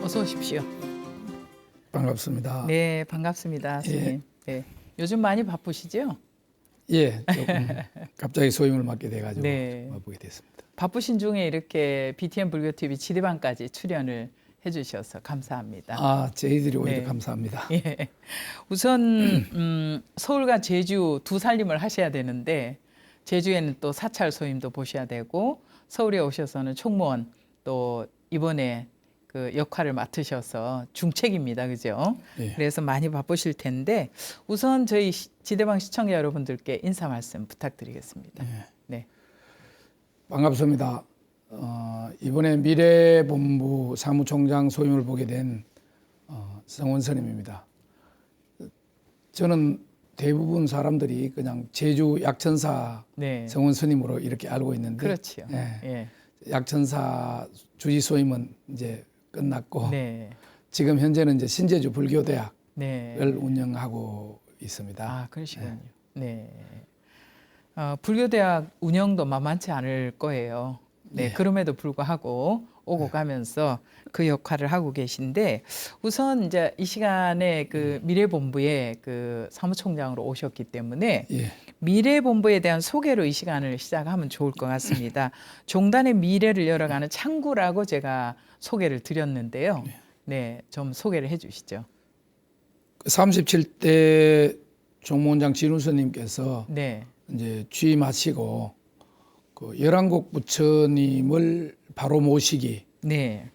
어서 오십시오. 반갑습니다. 네, 반갑습니다, 스님. 네. 요즘 많이 바쁘시죠? 예, 조금 갑자기 소임을 맡게 돼가지고 네. 와보게 됐습니다. 바쁘신 중에 이렇게 BTN 불교TV 지리방까지 출연을 해주셔서 감사합니다. 아, 저희들이 오히려 네. 감사합니다. 예. 우선 서울과 제주 두 살림을 하셔야 되는데 제주에는 또 사찰 소임도 보셔야 되고 서울에 오셔서는 총무원 또 이번에 그 역할을 맡으셔서 중책입니다, 그죠? 예. 그래서 많이 바쁘실 텐데 우선 저희 지대방 시청자 여러분들께 인사 말씀 부탁드리겠습니다. 네. 반갑습니다. 이번에 미래본부 사무총장 소임을 보게 된 성원 스님입니다. 저는 대부분 사람들이 그냥 제주 약천사 네. 성원 스님으로 이렇게 알고 있는데, 그렇죠. 예, 예. 약천사 주지 소임은 이제 끝났고, 네. 지금 현재는 이제 신제주 불교대학을 네. 운영하고 있습니다. 아, 그러시군요. 네. 불교대학 운영도 만만치 않을 거예요. 네, 예. 그럼에도 불구하고 오고 가면서 그 역할을 하고 계신데 우선 이제 이 시간에 그 미래본부의 그 사무총장으로 오셨기 때문에 예. 미래본부에 대한 소개로 이 시간을 시작하면 좋을 것 같습니다. 종단의 미래를 열어가는 창구라고 제가 소개를 드렸는데요. 네, 좀 소개를 해주시죠. 37대 종무원장 진우스님께서 네, 이제 취임하시고 그 11곡 부처님을 바로 모시기, 네,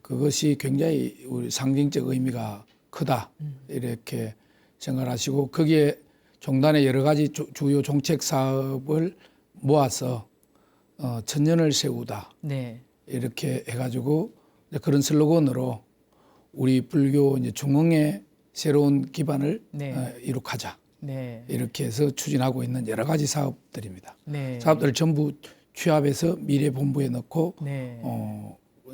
그것이 굉장히 우리 상징적 의미가 크다 이렇게 생각하시고 거기에 종단의 여러 가지 주요 정책 사업을 모아서 천년을 세우다 네, 이렇게 해가지고 그런 슬로건으로 우리 불교 이제 중흥의 새로운 기반을 네. 이룩하자 네, 이렇게 해서 추진하고 있는 여러 가지 사업들입니다. 네, 사업들을 전부 취합해서 미래본부에 넣고 네,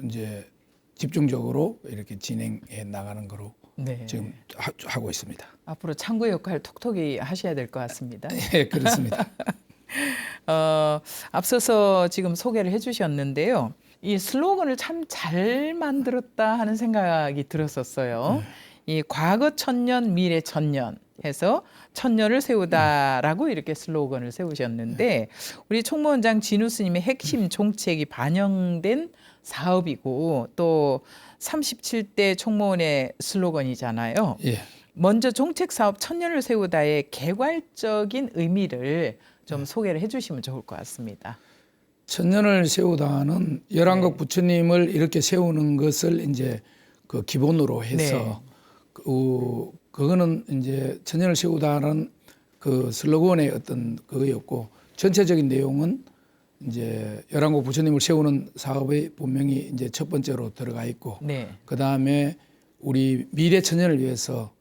이제 집중적으로 이렇게 진행해 나가는 거로 네. 지금 하고 있습니다. 앞으로 창구 역할 톡톡히 하셔야 될 것 같습니다. 예, 그렇습니다. 앞서서 지금 소개를 해주셨는데요. 이 슬로건을 참 잘 만들었다 하는 생각이 들었었어요. 이 과거 천년, 미래 천년 해서 천년을 세우다라고 이렇게 슬로건을 세우셨는데 우리 총무원장 진우 스님의 핵심 종책이 반영된 사업이고 또 37대 총무원의 슬로건이잖아요. 예. 먼저 종책 사업 천년을 세우다의 개괄적인 의미를 좀 소개를 해주시면 좋을 것 같습니다. 천년을 세우다는 11곡 부처님을 이렇게 세우는 것을 이제 그 기본으로 해서 그거는 이제 천년을 세우다는 그 슬로건의 어떤 그거였고 전체적인 내용은 이제 11곡 부처님을 세우는 사업의 분명히 이제 첫 번째로 들어가 있고 네, 그 다음에 우리 미래 천년을 위해서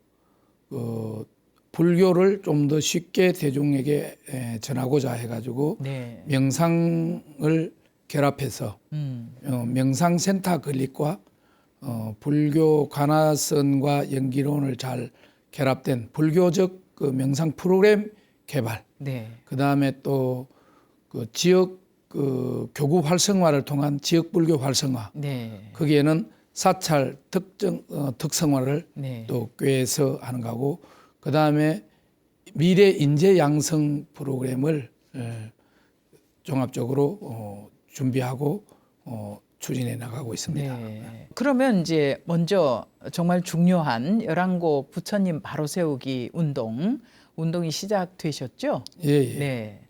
불교를 좀 더 쉽게 대중에게 전하고자 해가지고 네, 명상을 결합해서 명상센터 건립과 불교 관화선과 연기론을 잘 결합된 불교적 그 명상 프로그램 개발. 네, 그 다음에 또 그 지역 그 교구 활성화를 통한 지역 불교 활성화. 네, 거기에는 사찰 특성화를 네, 또 꾀해서 하는 거고, 그 다음에 미래 인재 양성 프로그램을 종합적으로 준비하고 추진해 나가고 있습니다. 네. 그러면 이제 먼저 정말 중요한 11곡 부처님 바로 세우기 운동이 시작되셨죠? 예, 예. 네,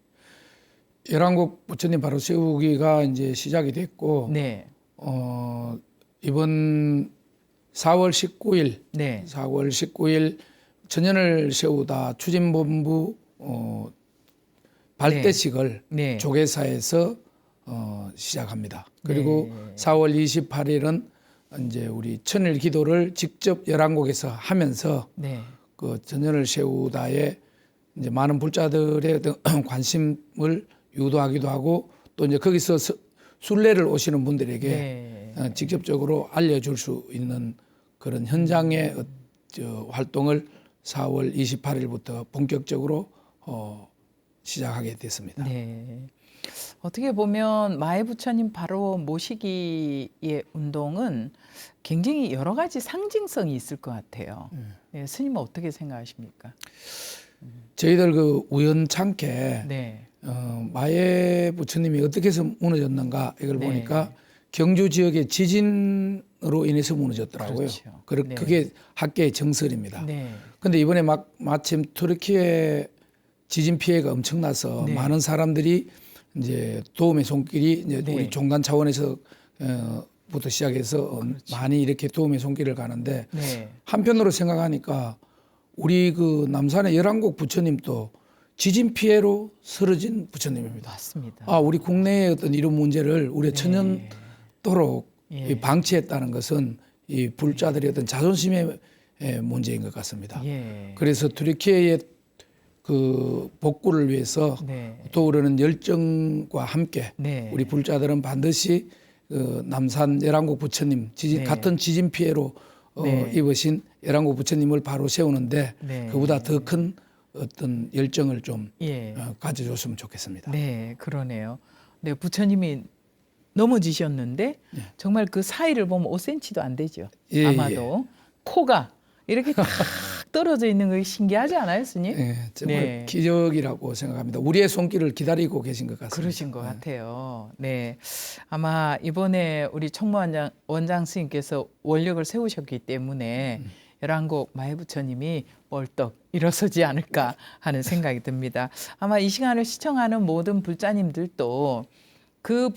11곡 부처님 바로 세우기가 이제 시작이 됐고, 네, 이번 4월 19일, 네, 4월 19일 천년을 세우다 추진본부 발대식을 네, 조계사에서 시작합니다. 그리고 네. 4월 28일은 이제 우리 천일 기도를 직접 11곡에서 하면서 네, 그 천년을 세우다에 이제 많은 불자들의 어떤 관심을 유도하기도 하고 또 이제 거기서 순례를 오시는 분들에게 네. 직접적으로 알려줄 수 있는 그런 현장의 활동을 4월 28일부터 본격적으로 시작하게 됐습니다. 네. 어떻게 보면 마해 부처님 바로 모시기의 운동은 굉장히 여러 가지 상징성이 있을 것 같아요. 네, 스님은 어떻게 생각하십니까? 저희들 그 우연찮게 네, 마예 부처님이 어떻게 해서 무너졌는가 이걸 네. 보니까 경주 지역의 지진으로 인해서 무너졌더라고요. 그렇죠. 네. 그게 학계의 정설입니다. 네, 근데 이번에 마침 터키의 지진 피해가 엄청나서 네. 많은 사람들이 이제 도움의 손길이 이제 네. 우리 종단 차원에서 부터 시작해서 많이 이렇게 도움의 손길을 가는데 네, 한편으로 생각하니까 우리 그 남산의 열한곡 부처님도 지진 피해로 쓰러진 부처님입니다. 맞습니다. 아, 우리 국내의 어떤 이런 문제를 우리 네. 천년도록 예. 이 방치했다는 것은 이 불자들의 어떤 자존심의 문제인 것 같습니다. 예. 그래서 튀르키예의 그 복구를 위해서 네, 떠오르는 열정과 함께 네. 우리 불자들은 반드시 그 남산 열한곡 부처님 네. 같은 지진 피해로 네. 입으신 열한곡 부처님을 바로 세우는데 네. 그보다 더 큰 어떤 열정을 좀 예. 가져줬으면 좋겠습니다. 네, 그러네요. 네, 부처님이 넘어지셨는데 정말 그 사이를 보면 5cm도 안 되죠. 예, 아마도 코가 이렇게 탁 떨어져 있는 거 신기하지 않아요, 스님? 예, 정말 네. 기적이라고 생각합니다. 우리의 손길을 기다리고 계신 것 같습니다. 그러신 것 같아요. 네, 아마 이번에 우리 총무 원장 스님께서 원력을 세우셨기 때문에 열한곡 마해부처님이 벌떡 일어서지 않을까 하는 생각이 듭니다. 아마 이 시간을 시청하는 모든 불자님들도 그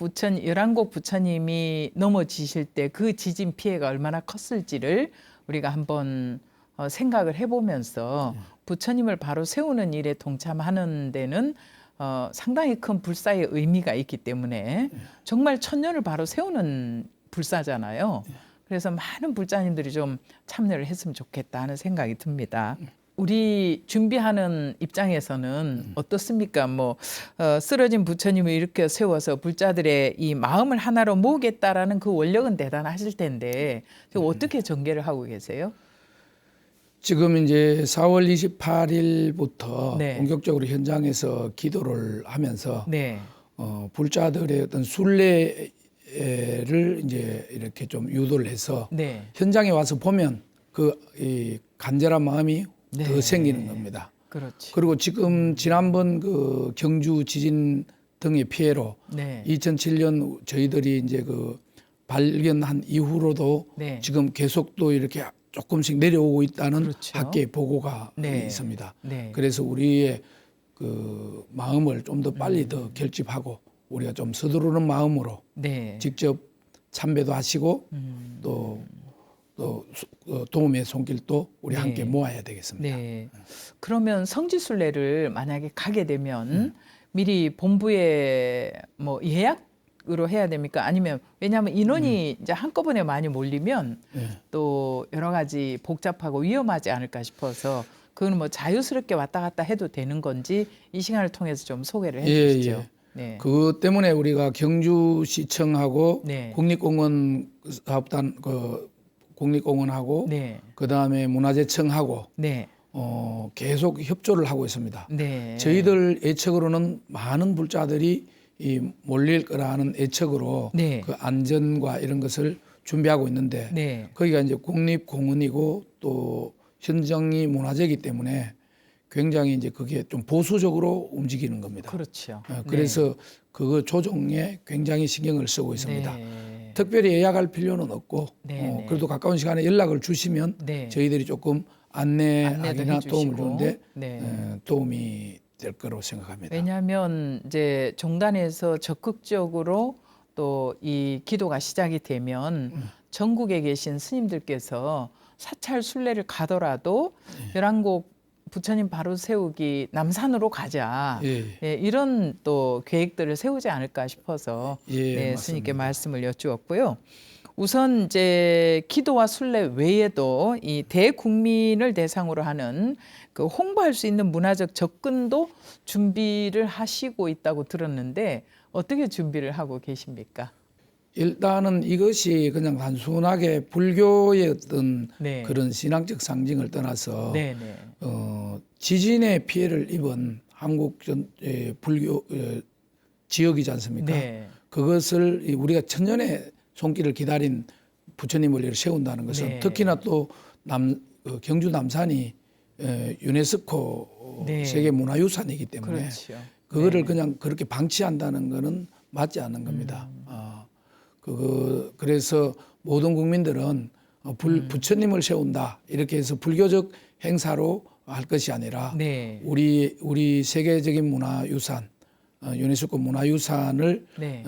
열한곡 부처님이 넘어지실 때 그 지진 피해가 얼마나 컸을지를 우리가 한번 생각을 해보면서 부처님을 바로 세우는 일에 동참하는 데는 상당히 큰 불사의 의미가 있기 때문에 정말 천년을 바로 세우는 불사잖아요. 그래서 많은 불자님들이 좀 참여를 했으면 좋겠다 하는 생각이 듭니다. 우리 준비하는 입장에서는 어떻습니까? 뭐 쓰러진 부처님을 이렇게 세워서 불자들의 이 마음을 하나로 모으겠다라는 그 원력은 대단하실 텐데 지금 어떻게 전개를 하고 계세요? 지금 이제 4월 28일부터 네. 본격적으로 현장에서 기도를 하면서 네, 불자들의 어떤 순례를 이제 이렇게 좀 유도를 해서 네, 현장에 와서 보면 이 간절한 마음이 네. 더 생기는 겁니다. 그렇지. 그리고 지금 지난번 그 경주 지진 등의 피해로 네, 2007년 저희들이 이제 그 발견한 이후로도 네. 지금 계속 또 이렇게 조금씩 내려오고 있다는 그렇죠. 학계의 보고가 네. 있습니다. 네. 그래서 우리의 그 마음을 좀 더 빨리 더 결집하고 우리가 좀 서두르는 마음으로 네. 직접 참배도 하시고 또 도움의 손길도 우리 네. 함께 모아야 되겠습니다. 네. 그러면 성지순례를 만약에 가게 되면 미리 본부에 뭐 예약으로 해야 됩니까? 아니면 왜냐하면 인원이 이제 한꺼번에 많이 몰리면 네. 또 여러 가지 복잡하고 위험하지 않을까 싶어서 그건 뭐 자유스럽게 왔다 갔다 해도 되는 건지 이 시간을 통해서 좀 소개를 해주시죠. 예. 네. 그것 때문에 우리가 경주시청하고 네. 국립공원 사업단 국립공원하고 네. 그다음에 문화재청하고 네. 계속 협조를 하고 있습니다. 네. 저희들 예측으로는 많은 불자들이 몰릴 거라는 예측으로 네. 그 안전과 이런 것을 준비하고 있는데 네. 거기가 이제 국립공원이고 또 현정이 문화재이기 때문에 굉장히 이제 그게 좀 보수적으로 움직이는 겁니다. 그렇죠. 그래서 그거 조정에 굉장히 신경을 쓰고 있습니다. 네. 특별히 예약할 필요는 없고 네. 그래도 가까운 시간에 연락을 주시면 네. 저희들이 조금 안내도 안내하기나 도움을 해주시고. 주는데 네. 도움이 될 거라고 생각합니다. 왜냐하면 이제 종단에서 적극적으로 또 이 기도가 시작이 되면 전국에 계신 스님들께서 사찰 순례를 가더라도 열한곡 부처님 바로 세우기 남산으로 가자. 예. 네, 이런 또 계획들을 세우지 않을까 싶어서 예, 네, 맞습니다. 스님께 말씀을 여쭈었고요. 우선 이제 기도와 순례 외에도 이 대국민을 대상으로 하는 그 홍보할 수 있는 문화적 접근도 준비를 하시고 있다고 들었는데 어떻게 준비를 하고 계십니까? 일단은 이것이 그냥 단순하게 불교의 어떤 네. 그런 신앙적 상징을 떠나서 네네. 지진의 피해를 입은 한국 불교 지역이지 않습니까? 네. 그것을 우리가 천년의 손길을 기다린 부처님을 이렇게 세운다는 것은 네. 특히나 또 경주 남산이 유네스코 네. 세계문화유산이기 때문에 그렇죠. 그거를 네. 그냥 그렇게 방치한다는 것은 맞지 않는 겁니다. 그래서 모든 국민들은 부처님을 세운다 이렇게 해서 불교적 행사로 할 것이 아니라 네. 우리 세계적인 문화유산 유네스코 문화유산을 네.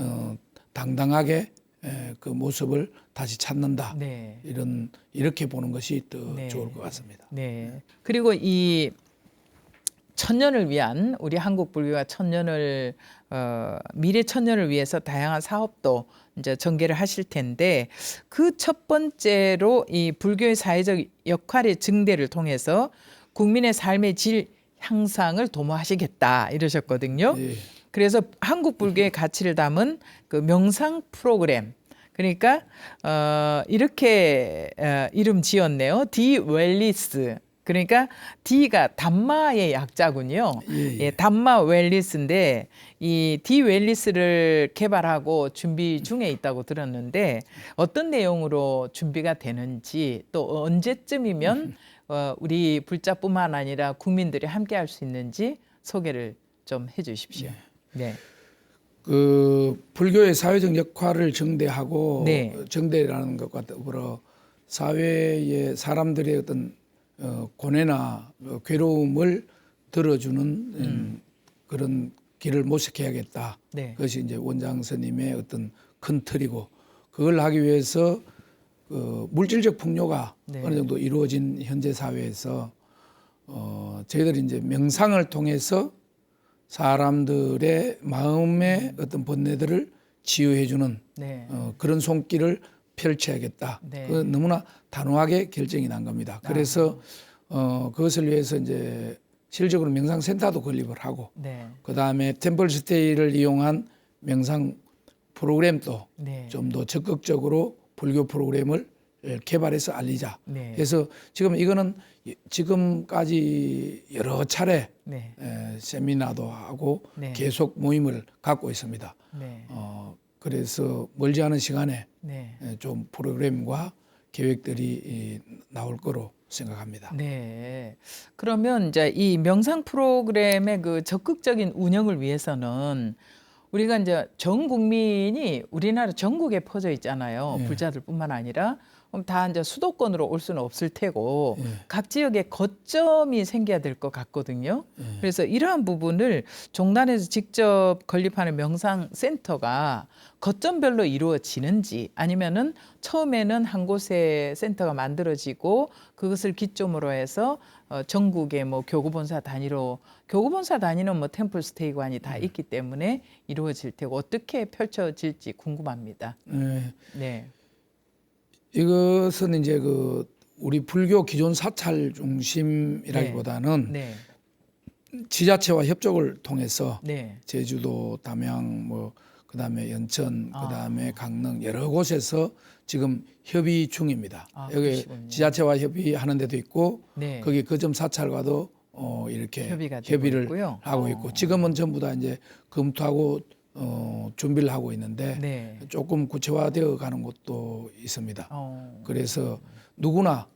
당당하게 그 모습을 다시 찾는다. 네. 이렇게 보는 것이 더 네. 좋을 것 같습니다. 네. 그리고 이 천년을 위한 우리 한국 불교가 천년을 미래 천년을 위해서 다양한 사업도 이제 전개를 하실 텐데 그 첫 번째로 이 불교의 사회적 역할의 증대를 통해서 국민의 삶의 질 향상을 도모하시겠다 이러셨거든요. 예. 그래서 한국 불교의 가치를 담은 그 명상 프로그램 그러니까 이렇게 이름 지었네요. 디 웰리스. 그러니까 D가 담마의 약자군요. 예, 담마 웰리스인데 이 디 웰리스를 개발하고 준비 중에 있다고 들었는데 어떤 내용으로 준비가 되는지 또 언제쯤이면 우리 불자뿐만 아니라 국민들이 함께 할 수 있는지 소개를 좀 해주십시오. 네. 그 불교의 사회적 역할을 정대하고 네. 정대라는 것과 더불어 사회의 사람들의 어떤 고뇌나 괴로움을 들어주는 그런 길을 모색해야겠다. 네. 그것이 이제 원장 스님의 어떤 큰 틀이고 그걸 하기 위해서 물질적 풍요가 네. 어느 정도 이루어진 현재 사회에서 저희들이 이제 명상을 통해서 사람들의 마음의 어떤 번뇌들을 치유해주는 네. 그런 손길을 펼쳐야겠다. 네. 그 너무나 단호하게 결정이 난 겁니다. 그래서 그것을 위해서 이제 실질적으로 명상센터도 건립을 하고 네. 그 다음에 템플스테이를 이용한 명상 프로그램도 네. 좀 더 적극적으로 불교 프로그램을 개발해서 알리자. 네. 그래서 지금 이거는 지금까지 여러 차례 네. 세미나도 하고 네. 계속 모임을 갖고 있습니다. 네. 그래서 멀지 않은 시간에 네. 좀 프로그램과 계획들이 나올 거로 생각합니다. 네. 그러면 이제 이 명상 프로그램의 그 적극적인 운영을 위해서는 우리가 이제 전 국민이 우리나라 전국에 퍼져 있잖아요. 예. 불자들뿐만 아니라 그럼 다 이제 수도권으로 올 수는 없을 테고 예. 각 지역에 거점이 생겨야 될 것 같거든요. 예. 그래서 이러한 부분을 종단에서 직접 건립하는 명상 센터가 거점별로 이루어지는지 아니면은 처음에는 한 곳에 센터가 만들어지고 그것을 기점으로 해서 전국의 뭐 교구본사 단위로 교구본사 단위는 뭐 템플스테이관이 다 있기 때문에 이루어질 테고 어떻게 펼쳐질지 궁금합니다. 네. 이것은 이제 우리 불교 기존 사찰 중심이라기보다는 네. 지자체와 협력을 통해서 네. 제주도, 담양, 그다음에 연천, 그다음에 강릉 여러 곳에서 지금 협의 중입니다. 여기 그러시군요. 지자체와 협의하는 데도 있고 네. 거기 거점 사찰과도 이렇게 협의가 되고 협의를 있고요. 하고 있고 지금은 전부 다 이제 검토하고 준비를 하고 있는데 네. 조금 구체화되어 가는 곳도 있습니다. 어. 그래서 누구나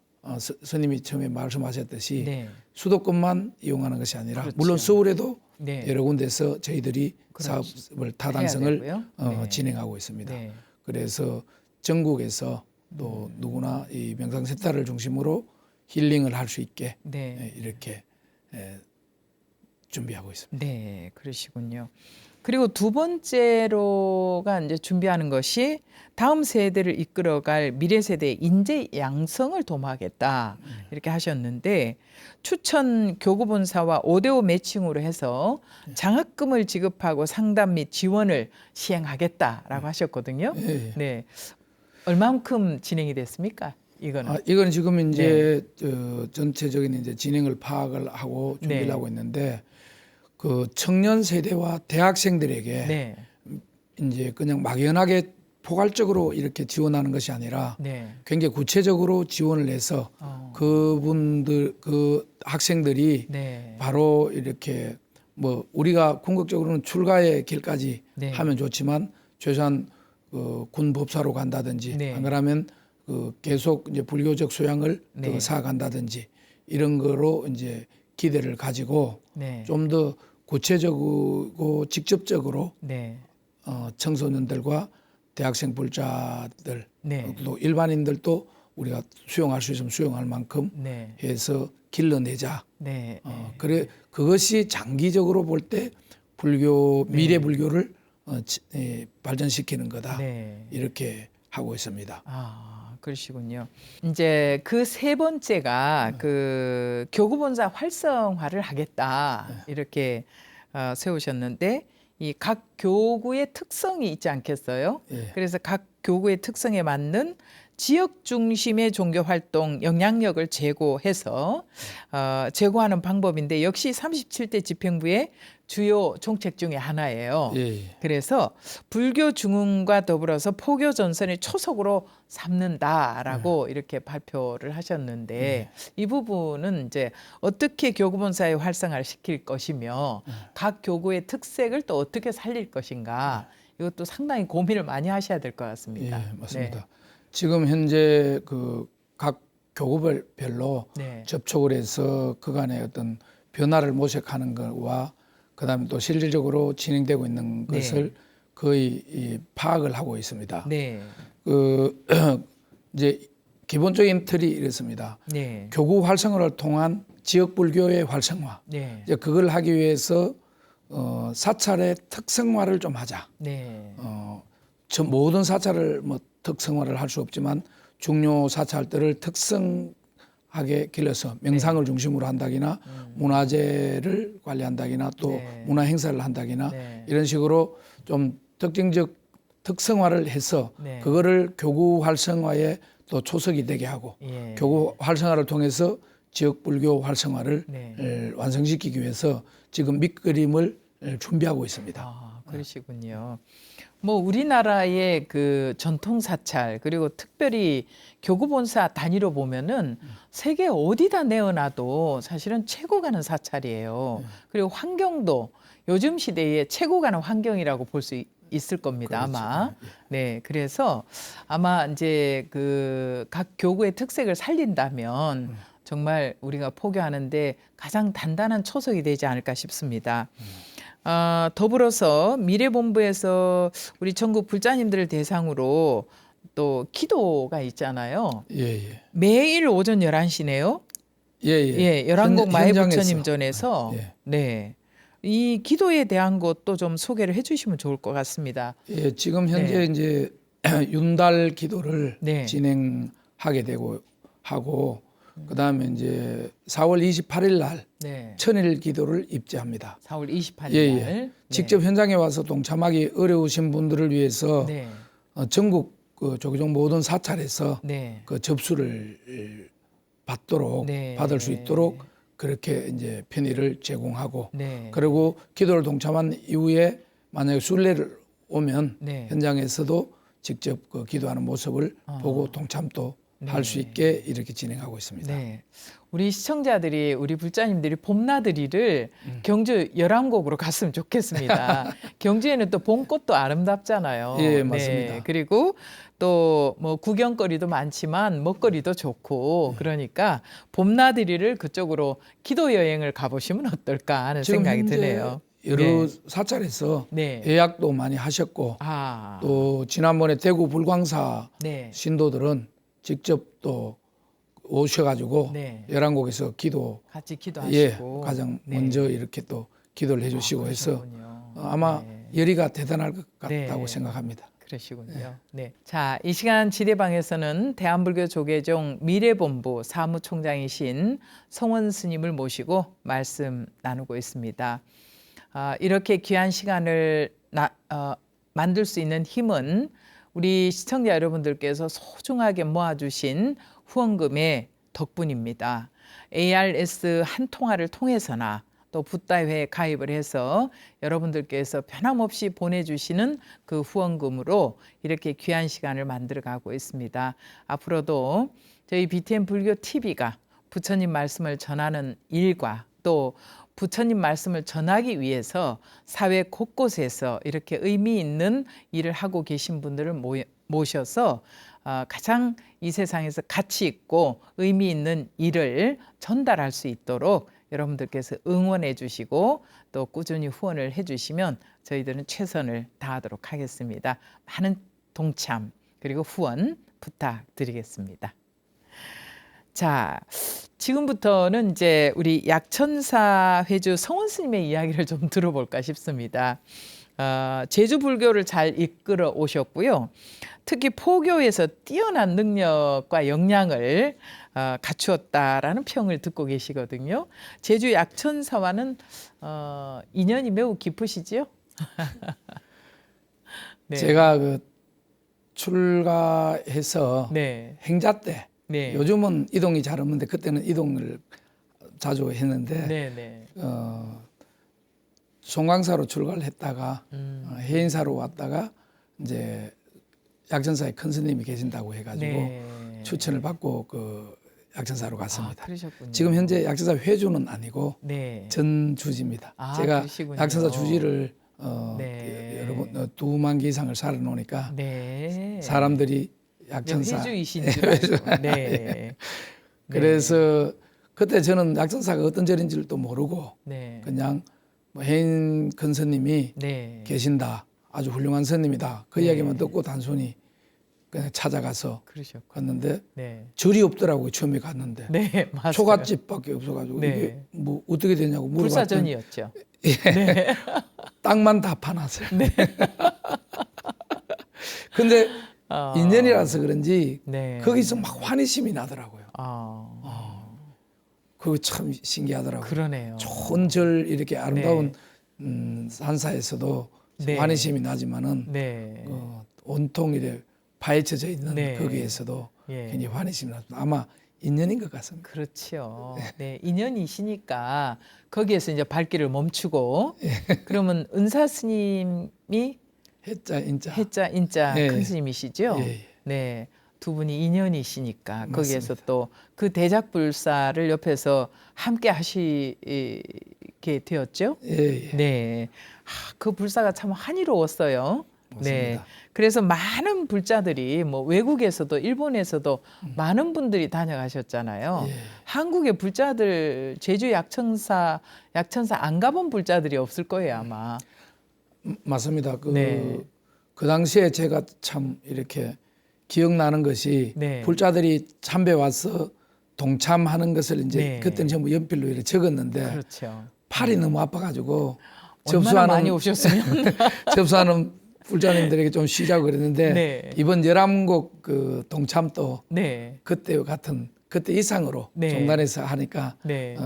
스님이 처음에 말씀하셨듯이 네. 수도권만 이용하는 것이 아니라 그렇죠. 물론 서울에도 네. 여러 군데서 저희들이 그렇죠. 사업을 해야 타당성을 되고요. 네. 진행하고 있습니다. 네. 그래서 전국에서 또 누구나 이 명상센터를 중심으로 힐링을 할 수 있게 네. 이렇게 준비하고 있습니다. 네, 그러시군요. 그리고 두 번째로가 이제 준비하는 것이 다음 세대를 이끌어갈 미래 세대의 인재 양성을 도모하겠다 이렇게 하셨는데 추천 교구본사와 5대5 매칭으로 해서 장학금을 지급하고 상담 및 지원을 시행하겠다라고 하셨거든요. 예. 네, 얼마만큼 진행이 됐습니까? 이거는 이건 지금 이제 전체적인 이제 진행을 파악을 하고 준비를 네. 하고 있는데 그 청년 세대와 대학생들에게 네, 이제 그냥 막연하게 포괄적으로 이렇게 지원하는 것이 아니라 네, 굉장히 구체적으로 지원을 해서 그 학생들이 네, 바로 이렇게 뭐 우리가 궁극적으로는 출가의 길까지 네. 하면 좋지만 최소한 군 법사로 간다든지 네. 안 그러면 계속 이제 불교적 소양을 네. 쌓아간다든지 이런 거로 이제 기대를 가지고 네. 좀 더 구체적이고 직접적으로 네. 청소년들과 대학생 불자들 네. 또 일반인들도 우리가 수용할 수 있으면 수용할 만큼 네. 해서 길러내자. 네. 그래 그것이 장기적으로 볼 때 불교 미래 불교를 발전시키는 거다. 네. 이렇게 하고 있습니다. 아, 그러시군요. 이제 그 세 번째가 그 교구본사 활성화를 하겠다 이렇게 세우셨는데 이 각 교구의 특성이 있지 않겠어요? 예. 그래서 각 교구의 특성에 맞는 지역 중심의 종교 활동 영향력을 제고해서 제고하는 방법인데 역시 37대 집행부의 주요 정책 중에 하나예요. 예. 그래서 불교 중흥과 더불어서 포교 전선의 초석으로 삼는다라고 이렇게 발표를 하셨는데 이 부분은 이제 어떻게 교구본사의 활성화를 시킬 것이며 각 교구의 특색을 또 어떻게 살릴 것인가 이것도 상당히 고민을 많이 하셔야 될 것 같습니다. 예, 맞습니다. 지금 현재 그 각 교구별로 네. 접촉을 해서 그간의 어떤 변화를 모색하는 것과 그다음에 또 실질적으로 진행되고 있는 네. 것을 거의 파악을 하고 있습니다. 네. 그 이제 기본적인 틀이 이렇습니다. 네. 교구 활성화를 통한 지역 불교의 활성화. 네. 이제 그걸 하기 위해서 사찰의 특성화를 좀 하자. 네. 저 모든 사찰을 뭐 특성화를 할 수 없지만 중요 사찰들을 특성하게 길러서 명상을 중심으로 한다기나 문화재를 관리한다기나 또 네. 문화 행사를 한다기나 네. 이런 식으로 좀 특징적 특성화를 해서 네. 그거를 교구 활성화에 또 초석이 되게 하고 예. 교구 활성화를 통해서 지역 불교 활성화를 네. 완성시키기 위해서 지금 밑그림을 준비하고 있습니다. 아, 그러시군요. 뭐 우리나라의 그 전통 사찰 그리고 특별히 교구본사 단위로 보면은 세계 어디다 내어놔도 사실은 최고 가는 사찰이에요. 그리고 환경도 요즘 시대에 최고 가는 환경이라고 볼 수 있을 겁니다. 아마. 네, 그래서 아마 이제 그 각 교구의 특색을 살린다면 정말 우리가 포교하는데 가장 단단한 초석이 되지 않을까 싶습니다. 더불어서 미래본부에서 우리 전국 불자님들을 대상으로 또 기도가 있잖아요. 예, 예. 매일 오전 11시네요. 예, 예. 예, 열한곡 마애부처님 현장에서. 전에서 예. 네. 이 기도에 대한 것도 좀 소개를 해 주시면 좋을 것 같습니다. 예, 지금 현재 네. 이제 윤달 기도를 네. 진행하게 되고 하고 그다음에 이제 4월 28일 날 네. 천일 기도를 입제합니다. 4월 28일 예, 날. 예. 네. 직접 현장에 와서 동참하기 어려우신 분들을 위해서 네. 전국 그 조계종 모든 사찰에서 네. 그 접수를 받도록 네. 받을 수 있도록 그렇게 이제 편의를 제공하고 네. 그리고 기도를 동참한 이후에 만약에 순례를 오면 네. 현장에서도 직접 그 기도하는 모습을 보고 동참도 할 수 있게 이렇게 진행하고 있습니다. 네. 우리 시청자들이 우리 불자님들이 봄나들이를 경주 열왕곡으로 갔으면 좋겠습니다. 경주에는 또 봄꽃도 아름답잖아요. 예, 맞습니다. 네. 그리고 또 뭐 구경거리도 많지만 먹거리도 좋고 그러니까 봄나들이를 그쪽으로 기도 여행을 가보시면 어떨까 하는 지금 생각이 현재 드네요. 여러 사찰에서 네. 예약도 많이 하셨고 아, 또 지난번에 대구 불광사 네. 신도들은 직접 또 오셔가지고 네. 열왕곡에서 기도 같이 예 기도하시고 가장 네. 먼저 이렇게 또 기도를 해주시고 해서 그러셨군요. 아마 네. 열의가 대단할 것 같다고 네. 생각합니다. 그러시군요. 네. 자, 이 시간 지대방에서는 대한불교 조계종 미래본부 사무총장이신 성원 스님을 모시고 말씀 나누고 있습니다. 이렇게 귀한 시간을 만들 수 있는 힘은 우리 시청자 여러분들께서 소중하게 모아주신 후원금의 덕분입니다. ARS 한 통화를 통해서나 또 붓다회에 가입을 해서 여러분들께서 변함없이 보내주시는 그 후원금으로 이렇게 귀한 시간을 만들어가고 있습니다. 앞으로도 저희 BTN 불교 TV가 부처님 말씀을 전하는 일과 또 부처님 말씀을 전하기 위해서 사회 곳곳에서 이렇게 의미 있는 일을 하고 계신 분들을 모셔서 가장 이 세상에서 가치 있고 의미 있는 일을 전달할 수 있도록 여러분들께서 응원해 주시고 또 꾸준히 후원을 해 주시면 저희들은 최선을 다하도록 하겠습니다. 많은 동참 그리고 후원 부탁드리겠습니다. 자, 지금부터는 이제 우리 약천사 회주 성원 스님의 이야기를 좀 들어볼까 싶습니다. 제주 불교를 잘 이끌어 오셨고요. 특히 포교에서 뛰어난 능력과 역량을 갖추었다라는 평을 듣고 계시거든요. 제주 약천사와는 인연이 매우 깊으시지요? 네. 제가 그 출가해서 네. 행자 때 네. 요즘은 이동이 잘 없는데 그때는 이동을 자주 했는데 네. 송광사로 출가를 했다가 해인사로 왔다가 이제 약천사에 큰 스님이 계신다고 해가지고 네. 추천을 받고 그 약천사로 갔습니다. 그러셨군요. 지금 현재 약천사 회주는 아니고 네. 전주지입니다. 제가 그러시군요. 약천사 주지를 네. 여러분 2만 개 이상을 살아놓으니까 네. 사람들이 약천사 회주이신 줄 알고. 네. 그래서 그때 저는 약천사가 어떤 절인지를 또 모르고 네. 그냥 뭐 해인 큰 스님이 네. 계신다. 아주 훌륭한 스님이다. 그 네. 이야기만 듣고 단순히 그냥 찾아가서 그러셨고. 갔는데 네. 절이 없더라고요. 처음에 갔는데 네, 맞아요. 초가집밖에 없어가지고 네. 이게 뭐 어떻게 되냐고 물어봤더니 불사전이었죠. 네. 땅만 다 파놨어요. 네. 근데 인연이라서 그런지 네. 거기서 막 환희심이 나더라고요. 그거 참 신기하더라고요. 그러네요. 좋은 절 이렇게 아름다운 산사에서도 네. 환희심이 나지만은 네. 온통 이래 파헤쳐져 있는 네. 거기에서도 예. 굉장히 환희심이 났습니다. 아마 인연인 것 같습니다. 그렇죠. 네, 인연이시니까 거기에서 이제 발길을 멈추고 그러면 은사 스님이 해자 인자. 해자 인자 네. 큰 스님이시죠? 예, 예. 네. 두 분이 인연이시니까 거기에서 맞습니다. 또 그 대작불사를 옆에서 함께 하시게 되었죠? 예, 예. 네. 그 불사가 참 한이로웠어요. 네. 맞습니다. 그래서 많은 불자들이 뭐 외국에서도 일본에서도 많은 분들이 다녀가셨잖아요. 예. 한국의 불자들 제주 약천사 안 가본 불자들이 없을 거예요, 아마. 맞습니다. 네. 그 당시에 제가 참 이렇게 기억나는 것이 네. 불자들이 참배 와서 동참하는 것을 이제 네. 그때는 전부 연필로 이렇게 적었는데 그렇죠. 팔이 너무 아파가지고 얼마나 많이 오셨으면. 접수하는 불자님들에게 좀 쉬자고 그랬는데 네. 이번 열암곡 그 동참도 네. 그때와 같은 그때 이상으로 네. 종단에서 하니까 네.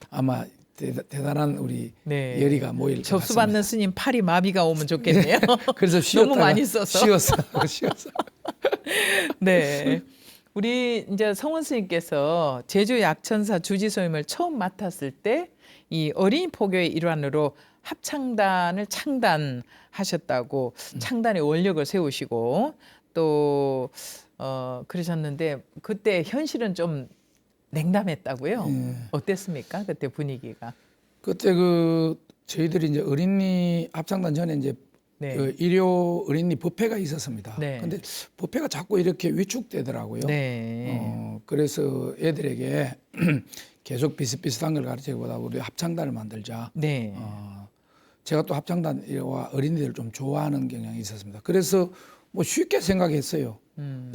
아마 대단한 우리 네. 열의가 모일 것 접수받는 같습니다. 스님 팔이 마비가 오면 좋겠네요. 그래서 쉬었다가 너무 많이 써서. 쉬었어. 네. 우리 이제 성원 스님께서 제주 약천사 주지소임을 처음 맡았을 때 이 어린이 포교의 일환으로 합창단을 창단하셨다고 창단의 원력을 세우시고 또 그러셨는데 그때 현실은 좀 냉담했다고요. 예. 어땠습니까? 그때 분위기가. 그때 저희들이 이제 어린이 합창단 전에 이제 네. 그 일요 어린이 법회가 있었습니다. 네. 근데 법회가 자꾸 이렇게 위축되더라고요. 네. 그래서 애들에게 계속 비슷비슷한 걸 가르치기보다 우리 합창단을 만들자. 네. 제가 또 합창단과 어린이들을 좀 좋아하는 경향이 있었습니다. 그래서 뭐 쉽게 생각했어요.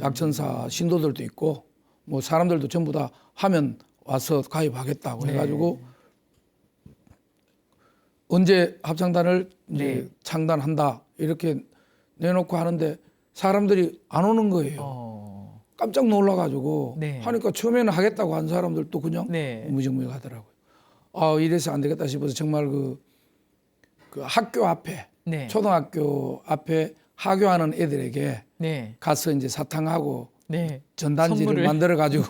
약천사 신도들도 있고 뭐 사람들도 전부 다 하면 와서 가입하겠다고 네. 해가지고 언제 합창단을 이제 네. 창단한다 이렇게 내놓고 하는데 사람들이 안 오는 거예요. 깜짝 놀라가지고 네. 하니까 처음에는 하겠다고 한 사람들도 그냥 네. 무정무정 하더라고요. 이래서 안 되겠다 싶어서 정말 그 학교 앞에 네. 초등학교 앞에 하교하는 애들에게 네. 가서 이제 사탕하고 네. 전단지를 선물을. 만들어 가지고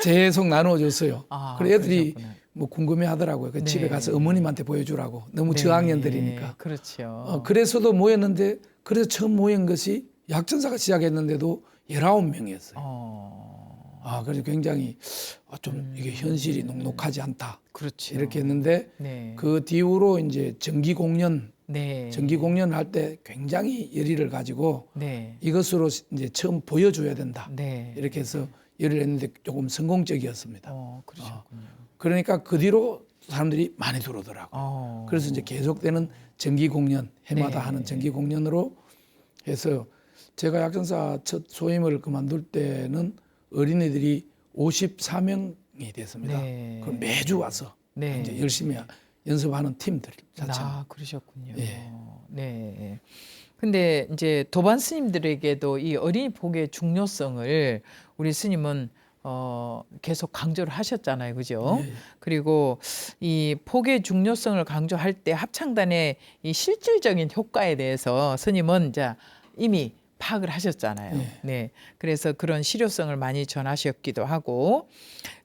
계속 나눠줬어요. 그래 애들이 그러셨구나. 뭐 궁금해하더라고요. 그 집에 네. 가서 어머님한테 보여주라고 너무 네. 저학년들이니까. 그렇죠. 그래서도 모였는데 그래서 처음 모인 것이 약천사가 시작했는데도 19명이었어요. 그래서 굉장히 좀 이게 현실이 녹록하지 않다. 그렇죠. 이렇게 했는데 네. 그 뒤로 이제 정기 공연 네. 할 때 굉장히 열의를 가지고 네. 이것으로 이제 처음 보여줘야 된다. 네. 이렇게 해서 열의를 했는데 조금 성공적이었습니다. 그러셨군요. 그러니까 그 뒤로 사람들이 많이 들어오더라고요. 그래서 이제 계속되는 정기 공연, 해마다 네. 하는 정기 공연으로 해서 제가 약전사 첫 소임을 그만둘 때는 어린이들이 54명이 됐습니다. 네. 그럼 매주 와서 네. 이제 열심히 연습하는 팀들 자체가. 그러셨군요. 예. 네. 근데 이제 도반 스님들에게도 이 어린이 복의 중요성을 우리 스님은 계속 강조를 하셨잖아요. 그죠? 예. 그리고 이 복의 중요성을 강조할 때 합창단의 이 실질적인 효과에 대해서 스님은 이제 이미 파악을 하셨잖아요. 예. 네. 그래서 그런 실효성을 많이 전하셨기도 하고,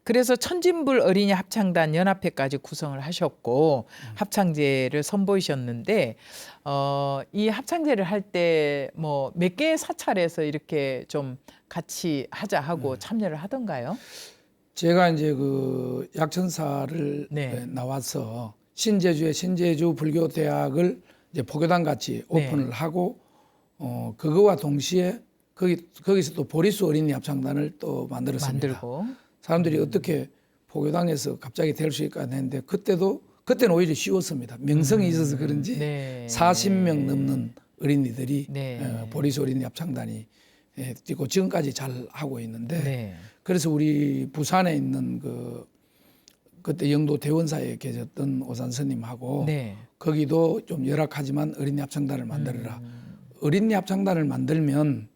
그래서 천진불 어린이 합창단 연합회까지 구성을 하셨고 합창제를 선보이셨는데 이 합창제를 할 때 뭐 몇 개의 사찰에서 이렇게 좀 같이 하자 하고 참여를 하던가요? 제가 이제 그 약천사를 네. 나와서 신제주의 신제주 불교대학을 이제 포교단 같이 네. 오픈을 하고 그거와 동시에 거기서 또 보리수 어린이 합창단을 또 만들었습니다. 만들고. 사람들이 어떻게 포교당에서 갑자기 될 수 있을까 했는데 그때는 오히려 쉬웠습니다. 명성이 있어서 그런지 네. 40명 넘는 어린이들이 네. 보리수 어린이 합창단이 뛰고 지금까지 잘 하고 있는데 네. 그래서 우리 부산에 있는 그때 영도 대원사에 계셨던 오산 스님하고 네. 거기도 좀 열악하지만 어린이 합창단을 만들어라. 어린이 합창단을 만들면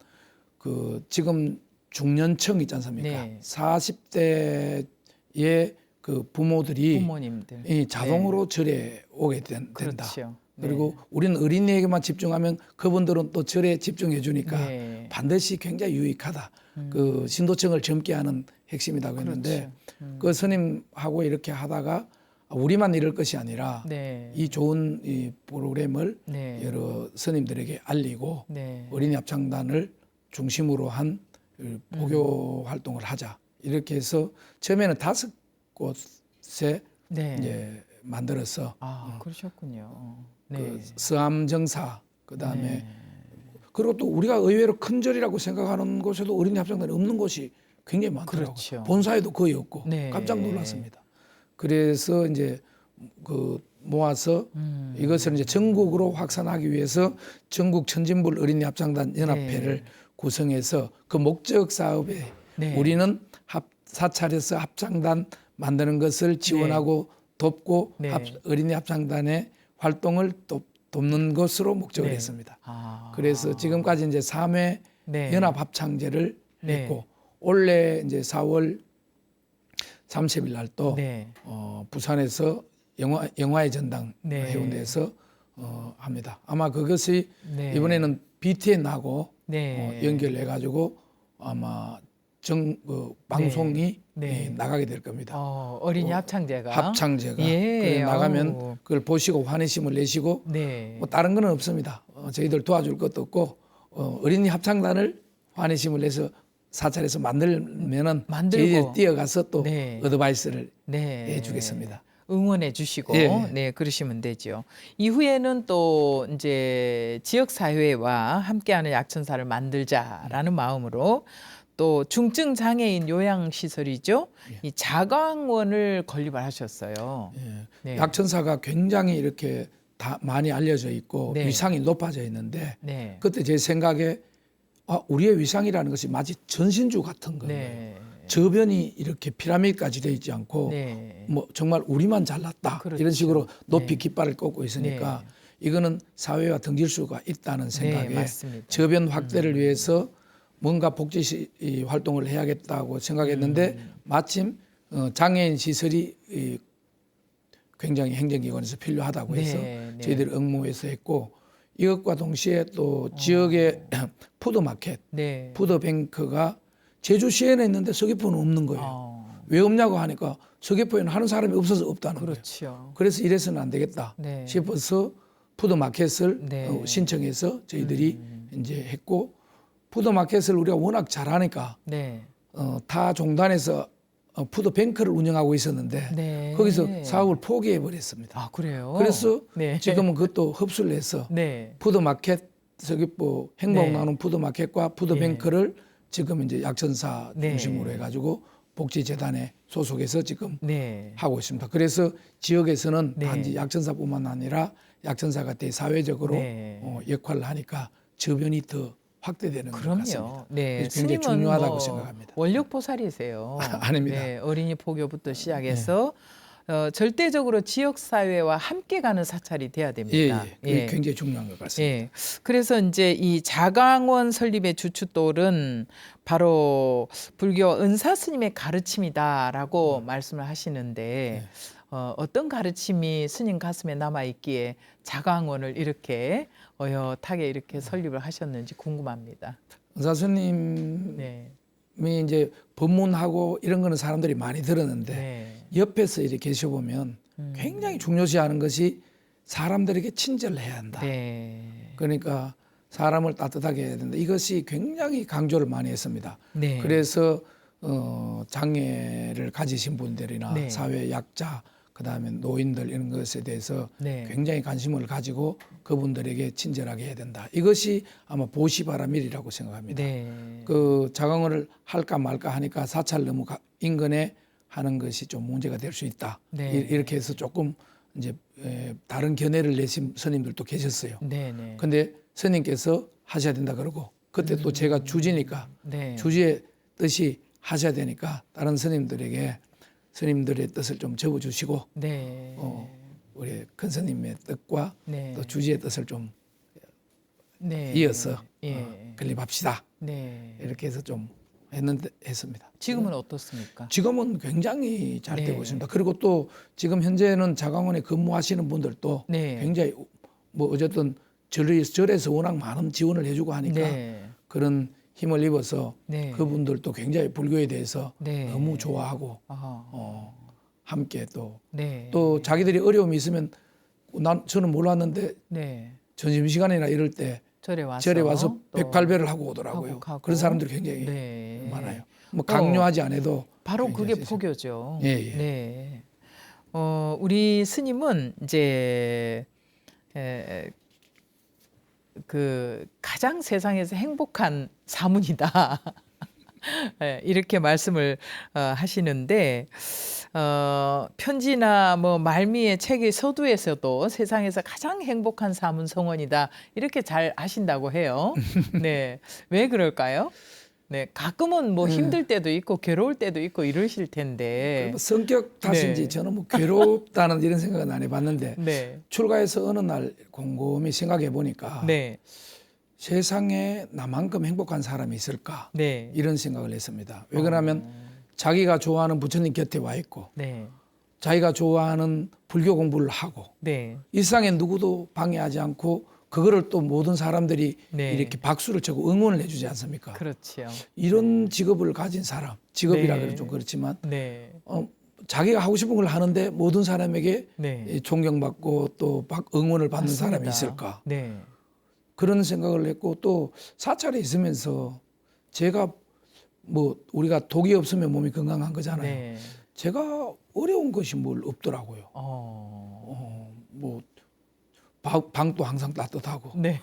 그 지금 중년층 있지 않습니까? 네. 40대의 그 부모들이 부모님들. 이 자동으로 절에 오게 된다. 그렇죠. 그리고 우리는 어린이에게만 집중하면 그분들은 또 절에 집중해 주니까 네. 반드시 굉장히 유익하다. 그 신도층을 젊게 하는 핵심이라고 했는데 그 스님하고 이렇게 하다가 우리만 이럴 것이 아니라 네. 이 좋은 이 프로그램을 네. 여러 스님들에게 알리고 네. 어린이 합창단을 중심으로 한 포교 활동을 하자. 이렇게 해서 처음에는 5곳에 네. 이제 만들어서 그러셨군요. 네. 그 서암정사 그다음에 네. 그리고 또 우리가 의외로 큰 절이라고 생각하는 곳에도 어린이 합창단이 없는 곳이 굉장히 많더라고요. 그렇죠. 본사에도 거의 없고 네. 깜짝 놀랐습니다. 그래서 이제 그 모아서 이것을 이제 전국으로 확산하기 위해서 전국 천진불 어린이 합창단 연합회를 네. 구성해서 그 목적 사업에 네. 우리는 사찰에서 합창단 만드는 것을 지원하고 돕고 네. 어린이 합창단의 활동을 돕는 것으로 목적을 네. 했습니다. 아. 그래서 지금까지 이제 3회 네. 연합 합창제를 네. 했고 올해 이제 4월 30일 날 또 네. 부산에서 영화의 전당 네. 해운대에서 합니다. 아마 그것이 네. 이번에는 BTN하고 네. 연결해 가지고 아마 방송이 네. 나가게 될 겁니다. 어린이 합창제가. 합창제가 예. 그래 나가면 아우. 그걸 보시고 환희심을 내시고 네. 뭐 다른 거는 없습니다. 저희들 도와줄 것도 없고 어린이 합창단을 환희심을 내서 사찰에서 만들면은 만들고. 저희들이 뛰어가서 또 네. 어드바이스를 네. 해주겠습니다. 응원해 주시고 예. 네 그러시면 되죠. 이후에는 또 이제 지역 사회와 함께하는 약천사를 만들자라는 마음으로 또 중증 장애인 요양 시설이죠. 이 자강원을 건립을 하셨어요. 예. 네. 약천사가 굉장히 이렇게 다 많이 알려져 있고 네. 위상이 높아져 있는데 네. 그때 제 생각에 우리의 위상이라는 것이 마치 전신주 같은 거예요. 네. 저변이 이렇게 피라미드까지 되어 있지 않고 네. 뭐 정말 우리만 잘났다 그렇죠. 이런 식으로 높이 네. 깃발을 꽂고 있으니까 이거는 사회와 등질 수가 있다는 생각에 네, 맞습니다. 저변 확대를 위해서 뭔가 복지 활동을 해야겠다고 생각했는데 마침 장애인 시설이 굉장히 행정기관에서 필요하다고 해서 네, 네. 저희들이 응모해서 했고 이것과 동시에 또 지역의 푸드마켓, 네. 푸드뱅크가 제주시에는 있는데 서귀포는 없는 거예요. 왜 없냐고 하니까 서귀포에는 하는 사람이 없어서 없다는 거예요. 그렇죠. 그래서 이래서는 안 되겠다 네. 싶어서 푸드마켓을 네. 신청해서 저희들이 이제 했고 푸드마켓을 우리가 워낙 잘하니까 네. 타 종단에서 푸드뱅크를 운영하고 있었는데 네. 거기서 사업을 포기해 버렸습니다. 아, 그래요? 그래서 네. 지금은 그것도 흡수를 해서 네. 푸드마켓 서귀포 행복 네. 나눔 푸드마켓과 푸드뱅크를 지금 이제 약천사 네. 중심으로 해가지고 복지재단에 소속해서 지금 네. 하고 있습니다. 그래서 지역에서는 네. 단지 약천사뿐만 아니라 약천사가 대사회적으로 네. 역할을 하니까 저변이 더 확대되는 것 같습니다. 그럼요. 네. 그래서 굉장히 스님은 중요하다고 뭐 생각합니다. 원력포살이세요. 아닙니다. 네. 어린이 포교부터 시작해서 절대적으로 지역 사회와 함께 가는 사찰이 돼야 예, 됩니다. 예. 그게 굉장히 중요한 것 같습니다. 예. 그래서 이제 이 자강원 설립의 주춧돌은 바로 불교 은사 스님의 가르침이다라고 말씀을 하시는데 어떤 가르침이 스님 가슴에 남아 있기에 자강원을 이렇게 어엿하게 이렇게 설립을 하셨는지 궁금합니다. 은사스님이 네. 이제 법문하고 이런 거는 사람들이 많이 들었는데 네. 옆에서 이렇게 계셔보면 굉장히 중요시하는 것이 사람들에게 친절을 해야 한다. 네. 그러니까 사람을 따뜻하게 해야 된다. 이것이 굉장히 강조를 많이 했습니다. 네. 그래서 장애를 가지신 분들이나 네. 사회 약자, 그다음에 노인들 이런 것에 대해서 네. 굉장히 관심을 가지고 그분들에게 친절하게 해야 된다. 이것이 아마 보시바라밀이라고 생각합니다. 네. 그 자강을 할까 말까 하니까 사찰 너무 인근에 하는 것이 좀 문제가 될 수 있다. 네. 이렇게 해서 조금 이제 다른 견해를 내신 스님들도 계셨어요. 네. 네. 근데 스님께서 하셔야 된다 그러고 그때 또 제가 주지니까 네. 주지의 뜻이 하셔야 되니까 다른 스님들에게 스님들의 뜻을 좀 접어주시고 네. 우리 큰 스님의 뜻과 네. 또 주지의 뜻을 좀 네. 이어서 예. 건립합시다. 네. 이렇게 해서 좀 했습니다. 지금은 어떻습니까? 지금은 굉장히 잘 네. 되고 있습니다. 그리고 또 지금 현재는 자강원에 근무하시는 분들도 네. 굉장히 뭐 어쨌든 절에서 워낙 많은 지원을 해주고 하니까 네. 그런 힘을 입어서 네. 그분들도 굉장히 불교에 대해서 네. 너무 좋아하고 아. 함께 또 네. 자기들이 어려움이 있으면 저는 몰랐는데 네. 점심시간이나 이럴 때 절에 와서 절에 와서 또 108배를 하고 오더라고요. 하고. 그런 사람들이 굉장히 네. 많아요. 뭐 강요하지 않아도 바로 굉장히 그게 포교죠. 예, 예. 네. 우리 스님은 이제 그 가장 세상에서 행복한 사문이다. 이렇게 말씀을 하시는데 편지나 뭐 말미의 책의 서두에서도 세상에서 가장 행복한 사문 성원이다 이렇게 잘 하신다고 해요. 네, 왜 그럴까요? 네, 가끔은 뭐 힘들 때도 있고 괴로울 때도 있고 이러실 텐데. 뭐 성격 탓인지 네. 저는 뭐 괴롭다는 이런 생각은 안 해봤는데 네, 출가해서 어느 날 곰곰이 생각해 보니까 네, 세상에 나만큼 행복한 사람이 있을까 네, 이런 생각을 했습니다. 왜 그러냐면 자기가 좋아하는 부처님 곁에 와 있고 네, 자기가 좋아하는 불교 공부를 하고 네, 일상에 누구도 방해하지 않고 그거를 또 모든 사람들이 네. 이렇게 박수를 치고 응원을 해주지 않습니까? 그렇죠. 이런 직업을 가진 사람, 직업이라 네. 그래도 좀 그렇지만 네, 자기가 하고 싶은 걸 하는데 모든 사람에게 네, 존경받고 또 응원을 받는 맞습니다. 사람이 있을까? 네, 그런 생각을 했고 또 사찰에 있으면서 제가 뭐 우리가 독이 없으면 몸이 건강한 거잖아요. 네. 제가 어려운 것이 뭘 없더라고요. 뭐 방도 항상 따뜻하고 네,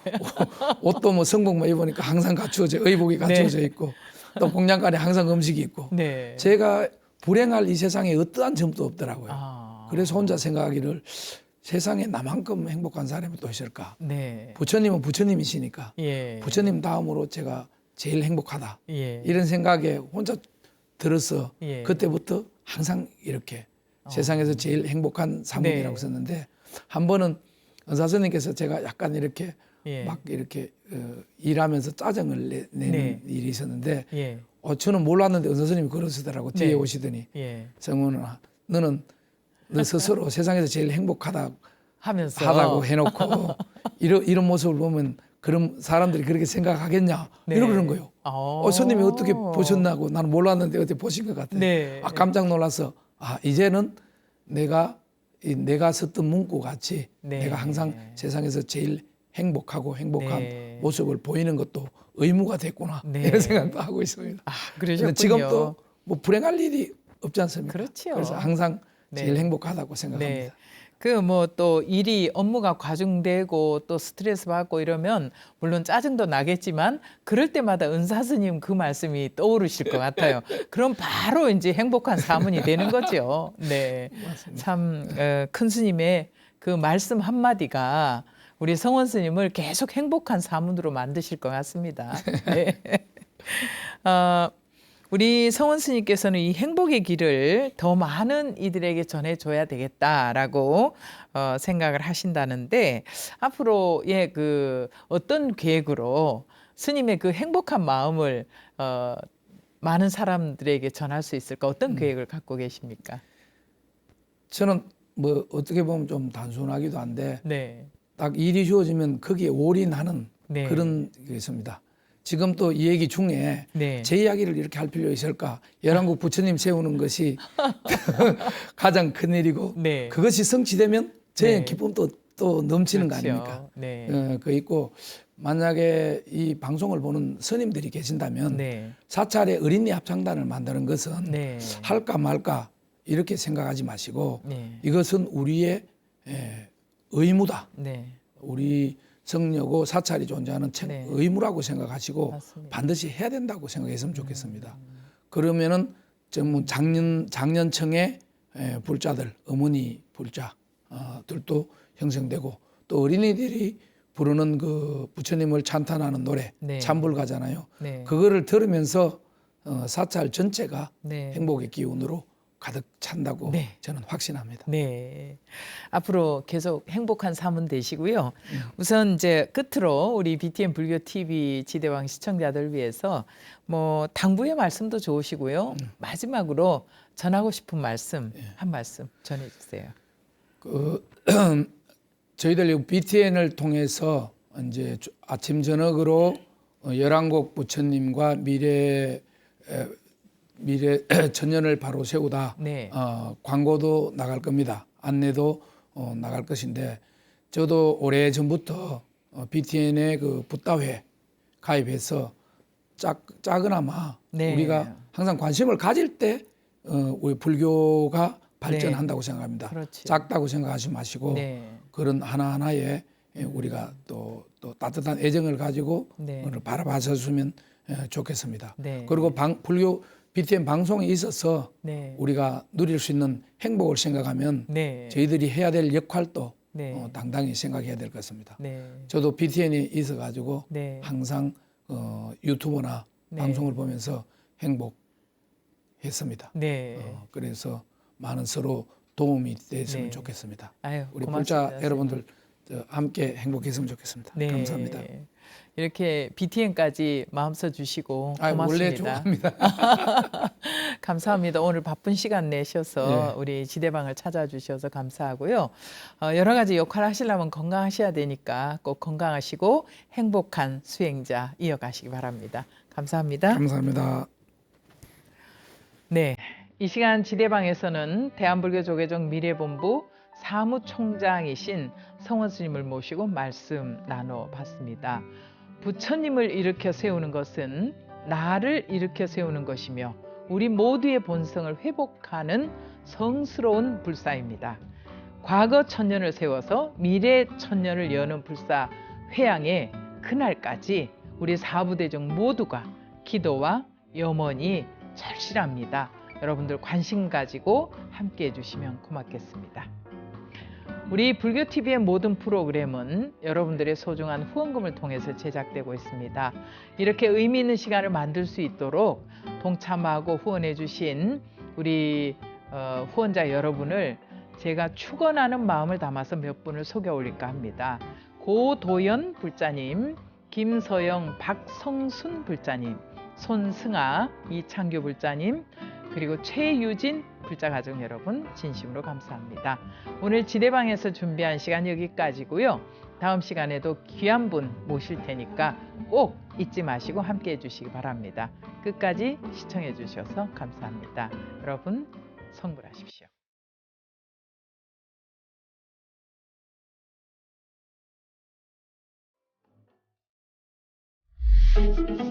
옷도 뭐 성복만 입으니까 항상 갖추어져 의복이 갖추어져 있고 또 공장간에 항상 음식이 있고 네. 제가 불행할 이 세상에 어떠한 점도 없더라고요. 아, 그래서 혼자 생각하기를 세상에 나만큼 행복한 사람이 또 있을까? 네, 부처님은 부처님이시니까 예, 부처님 다음으로 제가 제일 행복하다. 예, 이런 생각에 혼자 들어서 예. 그때부터 항상 이렇게 세상에서 제일 행복한 사문이라고 네. 썼는데 한 번은 은사스님께서 제가 약간 이렇게 예. 막 이렇게 일하면서 짜증을 내는 네. 일이 있었는데 예, 저는 몰랐는데 은사스님이 그러시더라고. 뒤에 네. 오시더니 예. 성훈아 너는 너 스스로 세상에서 제일 행복하다 하면서 하다고 해놓고 이런 모습을 보면 그런 사람들이 그렇게 생각하겠냐 네. 이러고 그런 거예요. 손님이 어떻게 보셨나고 나는 몰랐는데 어떻게 보신 것 같아. 네. 깜짝 놀라서 이제는 내가 썼던 문구 같이 네. 내가 항상 세상에서 제일 행복하고 행복한 네. 모습을 보이는 것도 의무가 됐구나 네. 이런 생각도 하고 있습니다. 아, 근데 그러셨군요. 지금도 뭐 불행할 일이 없지 않습니까? 그렇지요. 그래서 항상 제일 네. 행복하다고 생각합니다. 그 뭐 또 일이 업무가 과중되고 또 스트레스 받고 이러면 물론 짜증도 나겠지만 그럴 때마다 은사 스님 그 말씀이 떠오르실 것 같아요. 그럼 바로 이제 행복한 사문이 되는 거죠. 네. 맞습니다. 참 큰 스님의 그 말씀 한마디가 우리 성원 스님을 계속 행복한 사문으로 만드실 것 같습니다. 네. 어, 우리 성원 스님께서는 이 행복의 길을 더 많은 이들에게 전해줘야 되겠다라고 생각을 하신다는데 앞으로 그 어떤 계획으로 스님의 그 행복한 마음을 많은 사람들에게 전할 수 있을까? 어떤 계획을 갖고 계십니까? 저는 뭐 어떻게 보면 좀 단순하기도 한데 네, 딱 일이 주어지면 거기에 올인하는 네. 그런 게 있습니다. 지금 또 이 얘기 중에 네. 제 이야기를 이렇게 할 필요 있을까? 열한국 부처님 세우는 것이 가장 큰 일이고 네. 그것이 성취되면 저의 네. 기쁨도 또 넘치는 그렇죠. 거 아닙니까? 네. 그 있고 만약에 이 방송을 보는 스님들이 계신다면 네. 사찰의 어린이 합창단을 만드는 것은 네. 할까 말까 이렇게 생각하지 마시고 네. 이것은 우리의 의무다. 네. 우리 성녀고 사찰이 존재하는 네. 의무라고 생각하시고 맞습니다. 반드시 해야 된다고 생각했으면 좋겠습니다. 그러면은 전문 장년층의 불자들, 어머니 불자들도 형성되고 또 어린이들이 부르는 그 부처님을 찬탄하는 노래 네. 찬불가잖아요. 네. 그거를 들으면서 사찰 전체가 네. 행복의 기운으로 가득 찬다고 네. 저는 확신합니다. 네. 앞으로 계속 행복한 삶은 되시고요. 우선 이제 끝으로 우리 BTN 불교 TV 지대왕 시청자들 위해서 뭐 당부의 말씀도 좋으시고요. 마지막으로 전하고 싶은 말씀 한 말씀 전해 주세요. 그 저희들 BTN을 통해서 이제 아침 저녁으로 열한국 부처님과 미래 천년을 바로 세우다 네. 광고도 나갈 겁니다. 안내도 나갈 것인데 저도 오래 전부터 BTN의 그 붓다회 가입해서 작으나마 네. 우리가 항상 관심을 가질 때 우리 불교가 발전한다고 생각합니다. 그렇죠. 작다고 생각하지 마시고 네. 그런 하나하나에 우리가 또 따뜻한 애정을 가지고 네. 오늘 바라봐 주시면 좋겠습니다. 네. 그리고 불교 BTN 방송에 있어서 네. 우리가 누릴 수 있는 행복을 생각하면 네. 저희들이 해야 될 역할도 네. 당당히 생각해야 될 것 같습니다. 네. 저도 BTN이 있어가지고 네. 항상 유튜브나 네. 방송을 보면서 행복했습니다. 네. 그래서 많은 서로 도움이 됐으면 네. 좋겠습니다. 아유, 우리 고맙습니다, 불자 여러분들 함께 행복했으면 좋겠습니다. 네. 감사합니다. 이렇게 BTN까지 마음 써주시고 고맙습니다. 원래 좋아합니다. 감사합니다. 오늘 바쁜 시간 내셔서 우리 지대방을 찾아주셔서 감사하고요. 여러 가지 역할 하시려면 건강하셔야 되니까 꼭 건강하시고 행복한 수행자 이어가시기 바랍니다. 감사합니다. 감사합니다. 네, 이 시간 지대방에서는 대한불교조계종 미래본부 사무총장이신 성원 스님을 모시고 말씀 나눠봤습니다. 부처님을 일으켜 세우는 것은 나를 일으켜 세우는 것이며 우리 모두의 본성을 회복하는 성스러운 불사입니다. 과거 천년을 세워서 미래 천년을 여는 불사 회양의 그날까지 우리 사부대중 모두가 기도와 염원이 절실합니다. 여러분들 관심 가지고 함께 해주시면 고맙겠습니다. 우리 불교TV의 모든 프로그램은 여러분들의 소중한 후원금을 통해서 제작되고 있습니다. 이렇게 의미 있는 시간을 만들 수 있도록 동참하고 후원해 주신 우리 후원자 여러분을 제가 축원하는 마음을 담아서 몇 분을 소개 올릴까 합니다. 고도연 불자님, 김서영, 박성순 불자님, 손승아, 이창규 불자님, 그리고 최유진 불자가족 여러분 진심으로 감사합니다. 오늘 지대방에서 준비한 시간 여기까지고요. 다음 시간에도 귀한 분 모실 테니까 꼭 잊지 마시고 함께 해주시기 바랍니다. 끝까지 시청해 주셔서 감사합니다. 여러분 성불하십시오. 네.